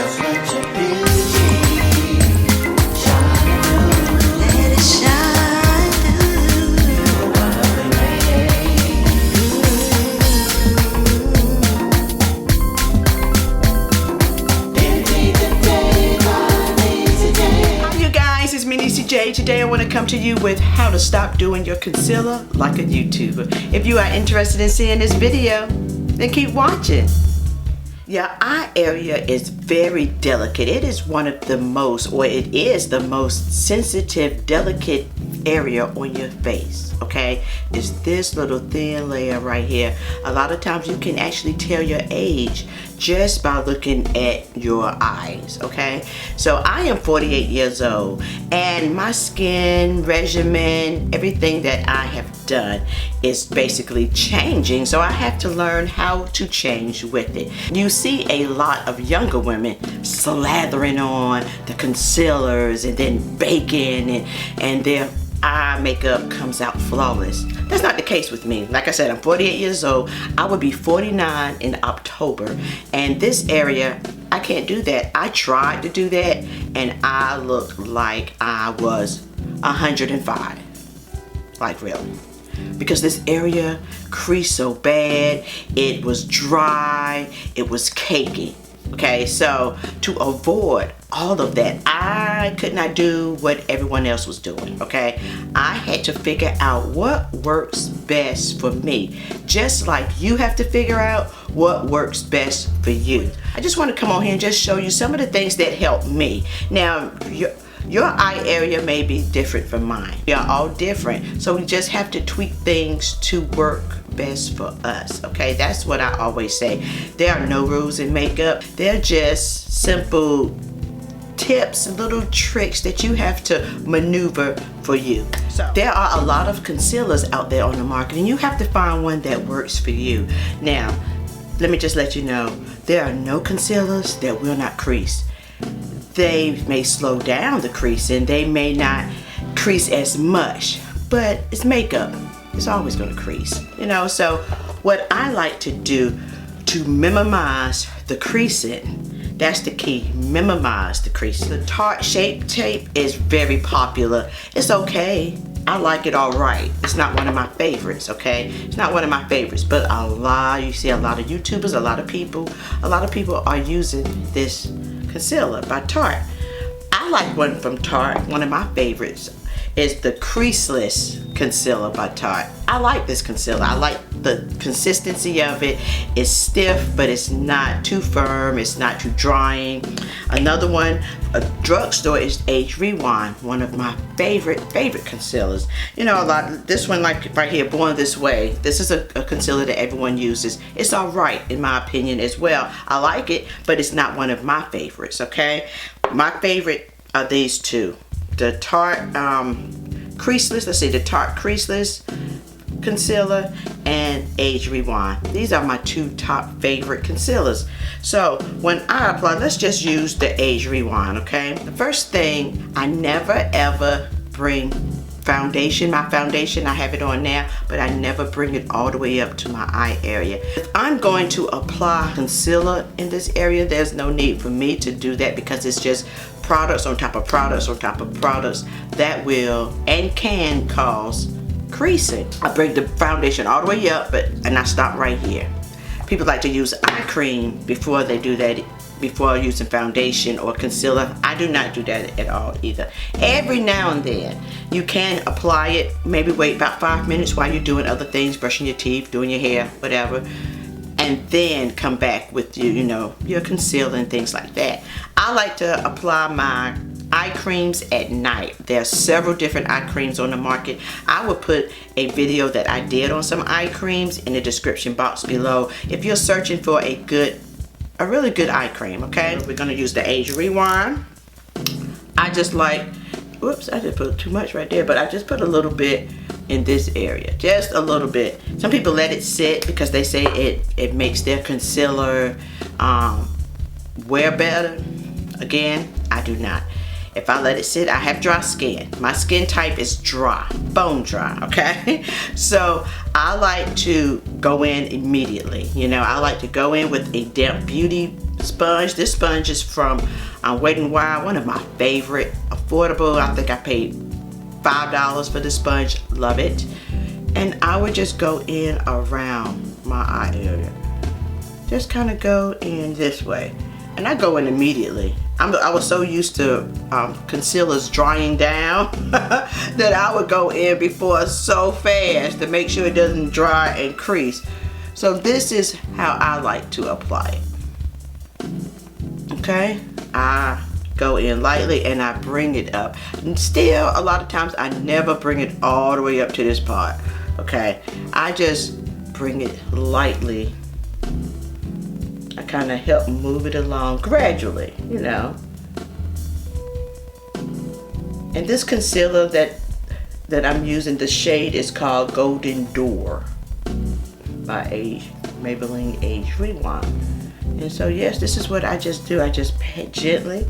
NeeCJae. Today I want to come to you with how to stop doing your concealer like a YouTuber. If you are interested in seeing this video, then keep watching. Your eye area is very delicate. It is one of the most, or it is the most sensitive, delicate area on your face, okay? It's this little thin layer right here. A lot of times you can actually tell your age just by looking at your eyes, okay? So I am 48 years old, and my skin regimen, everything that I have done is basically changing, so I have to learn how to change with it. You see a lot of younger women slathering on the concealers and then baking, and their eye makeup comes out flawless. That's not the case with me. Like I said, I'm 48 years old. I will be 49 in October, and this area, I can't do that. I tried to do that, and I looked like I was 105. Like, really. Because this area creased so bad, it was dry, it was cakey. Okay, so to avoid all of that, I could not do what everyone else was doing, okay? I had to figure out what works best for me, just like you have to figure out what works best for you. I just want to come on here and just show you some of the things that helped me. Now, your eye area may be different from mine. We are all different, so we just have to tweak things to work best for us, okay? That's what I always say. There are no rules in makeup. They're just simple tips and little tricks that you have to maneuver for you. So there are a lot of concealers out there on the market, and you have to find one that works for you. Now, let me just let you know, there are no concealers that will not crease. They may slow down the creasing, they may not crease as much, but it's makeup. It's always gonna crease, you know? So what I like to do to minimize the creasing, that's the key, minimize the creasing. The Tarte Shape Tape is very popular. It's okay. I like it all right. It's not one of my favorites, okay? It's not one of my favorites, but you see a lot of YouTubers, a lot of people are using this concealer by Tarte. I like one from Tarte. One of my favorites is the Creaseless Concealer by Tarte. I like this concealer. I like the consistency of it. It's stiff, but it's not too firm. It's not too drying. Another one, a drugstore, is Age Rewind. One of my favorite concealers. You know, this one, like right here, Born This Way. This is a concealer that everyone uses. It's all right, in my opinion, as well. I like it, but it's not one of my favorites, okay? My favorite are these two. The Tarte Creaseless, let's see, the Tarte Creaseless Concealer and Age Rewind. These are my two top favorite concealers. So when I apply, let's just use the Age Rewind, okay? The first thing, I never ever bring foundation. My foundation, I have it on now, but I never bring it all the way up to my eye area. If I'm going to apply concealer in this area, there's no need for me to do that, because it's just products on top of products on top of products that will and can cause creasing. I bring the foundation all the way up, and I stop right here. People like to use eye cream before they do that, before using foundation or concealer. I do not do that at all either. Every now and then you can apply it, maybe wait about 5 minutes while you're doing other things, brushing your teeth, doing your hair, whatever, and then come back with your concealer and things like that. I like to apply my eye creams at night. There are several different eye creams on the market. I will put a video that I did on some eye creams in the description box below if you're searching for a really good eye cream, okay? We're gonna use the Age Rewind. I just like, whoops, I just put too much right there, but I just put a little bit in this area, just a little bit. Some people let it sit because they say it makes their concealer wear better. Again, I do not. If I let it sit, I have dry skin. My skin type is dry, bone dry, okay? So I like to go in immediately. You know, I like to go in with a damp beauty sponge. This sponge is from Wet n Wild, one of my favorite, affordable. I think I paid $5 for the sponge. Love it. And I would just go in around my eye area. Just kind of go in this way. And I go in immediately. I was so used to concealers drying down that I would go in before so fast to make sure it doesn't dry and crease. So this is how I like to apply it. Okay, I go in lightly and I bring it up. And still, a lot of times I never bring it all the way up to this part. Okay, I just bring it lightly. I kind of help move it along gradually, you know. And this concealer that I'm using, the shade is called Golden Door by Maybelline Age Rewind. And so yes, this is what I just do. I just pat gently.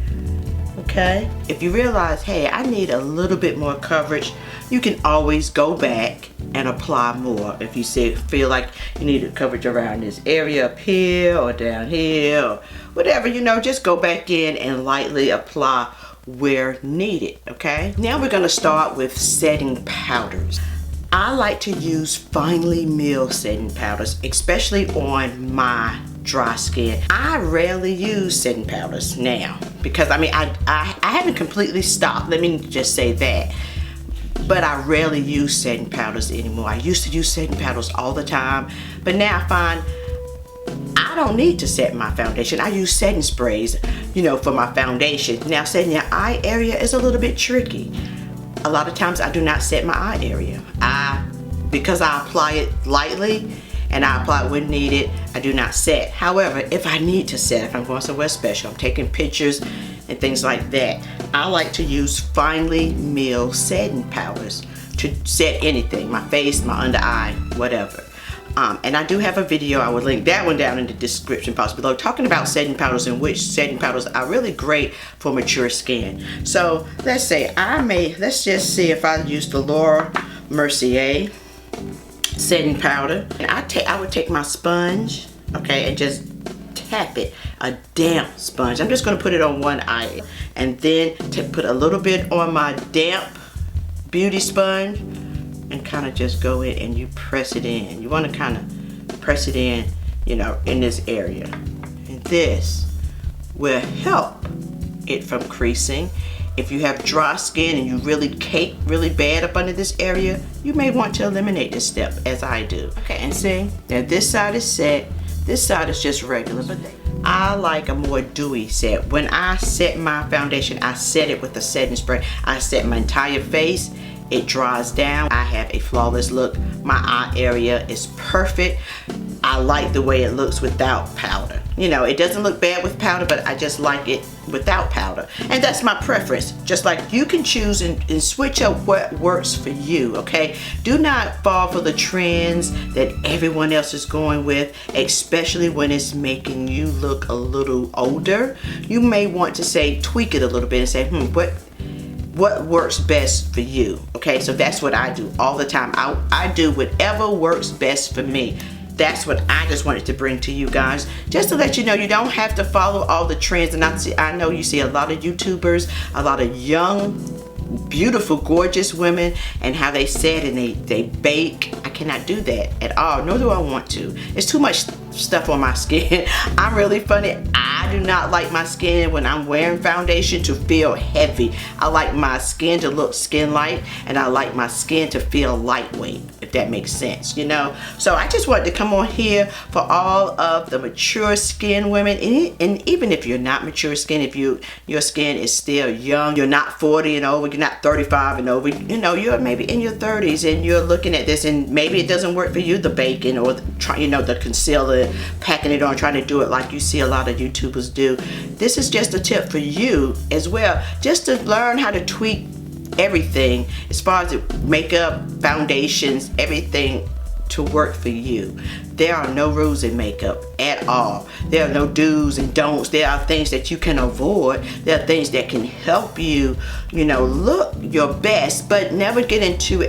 Okay, if you realize, hey, I need a little bit more coverage, you can always go back and apply more. If you feel like you need a coverage around this area up here or down here or whatever, you know, just go back in and lightly apply where needed. Okay, now we're going to start with setting powders. I like to use finely milled setting powders, especially on my dry skin. I rarely use setting powders now because I haven't completely stopped, let me just say that. But I rarely use setting powders anymore. I used to use setting powders all the time, but now I find I don't need to set my foundation. I use setting sprays, you know, for my foundation. Now setting your eye area is a little bit tricky. A lot of times I do not set my eye area. Because I apply it lightly and I apply it when needed, I do not set. However, if I need to set, if I'm going somewhere special, I'm taking pictures and things like that, I like to use finely milled setting powders to set anything, my face, my under eye, whatever. And I do have a video, I will link that one down in the description box below, talking about setting powders and which setting powders are really great for mature skin. So let's say let's just see if I use the Laura Mercier setting powder. And I would take my sponge, okay, and just tap it, a damp sponge. I'm just going to put it on one eye and then put a little bit on my damp beauty sponge and kind of just go in and you press it in. You want to kind of press it in, you know, in this area. And this will help it from creasing. If you have dry skin and you really cake really bad up under this area, you may want to eliminate this step, as I do. Okay, and see, now this side is set, this side is just regular, but I like a more dewy set. When I set my foundation, I set it with a setting spray. I set my entire face, it dries down. I have a flawless look. My eye area is perfect. I like the way it looks without powder. You know, it doesn't look bad with powder, but I just like it without powder. And that's my preference. Just like you can choose and switch up what works for you, okay? Do not fall for the trends that everyone else is going with, especially when it's making you look a little older. You may want to say, tweak it a little bit and say, what works best for you? Okay, so that's what I do all the time. I do whatever works best for me. That's what I just wanted to bring to you guys, just to let you know you don't have to follow all the trends. And I know you see a lot of YouTubers, a lot of young, beautiful, gorgeous women, and how they set and they bake. I cannot do that at all, nor do I want to. It's too much stuff on my skin. I'm really funny. I do not like my skin when I'm wearing foundation to feel heavy. I like my skin to look skin-light, and I like my skin to feel lightweight, if that makes sense, you know? So I just wanted to come on here for all of the mature skin women, and even if you're not mature skin, if your skin is still young, you're not 40 and over, you're not 35 and over, you know, you're maybe in your 30s and you're looking at this and maybe it doesn't work for you, the baking or the concealer, packing it on, trying to do it like you see a lot of YouTubers do. This is just a tip for you as well, just to learn how to tweak everything as far as makeup, foundations, everything to work for you. There are no rules in makeup at all. There are no do's and don'ts. There are things that you can avoid. There are things that can help you, you know, look your best, but never get into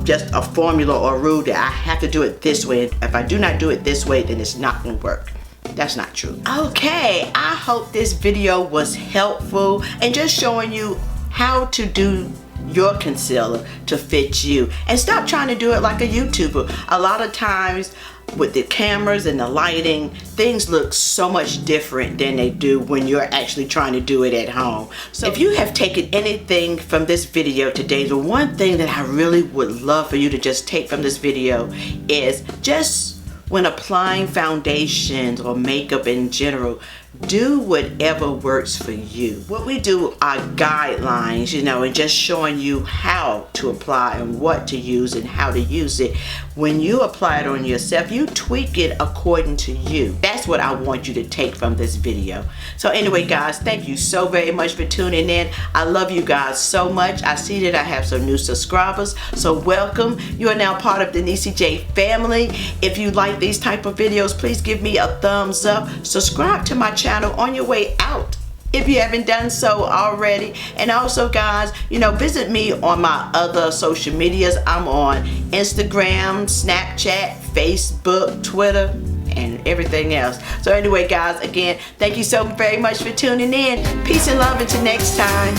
just a formula or a rule that I have to do it this way. If I do not do it this way, then it's not going to work. That's not true. Okay, I hope this video was helpful and just showing you how to do your concealer to fit you, and stop trying to do it like a YouTuber. A lot of times with the cameras and the lighting, things look so much different than they do when you're actually trying to do it at home. So if you have taken anything from this video today, the one thing that I really would love for you to just take from this video is just when applying foundations or makeup in general, do whatever works for you. What we do are guidelines, you know, and just showing you how to apply and what to use and how to use it. When you apply it on yourself, you tweak it according to you. That's what I want you to take from this video. So anyway, guys, thank you so very much for tuning in. I love you guys so much. I see that I have some new subscribers, so welcome. You are now part of the NeeCJae family. If you like these type of videos, please give me a thumbs up. Subscribe to my channel on your way out if you haven't done so already. And also, guys, you know, visit me on my other social medias. I'm on Instagram, Snapchat, Facebook, Twitter, and everything else. So anyway, guys, again, thank you so very much for tuning in. Peace and love until next time.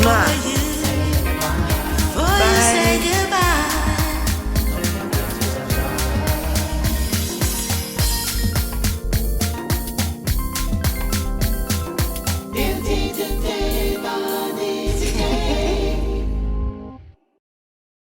Bye.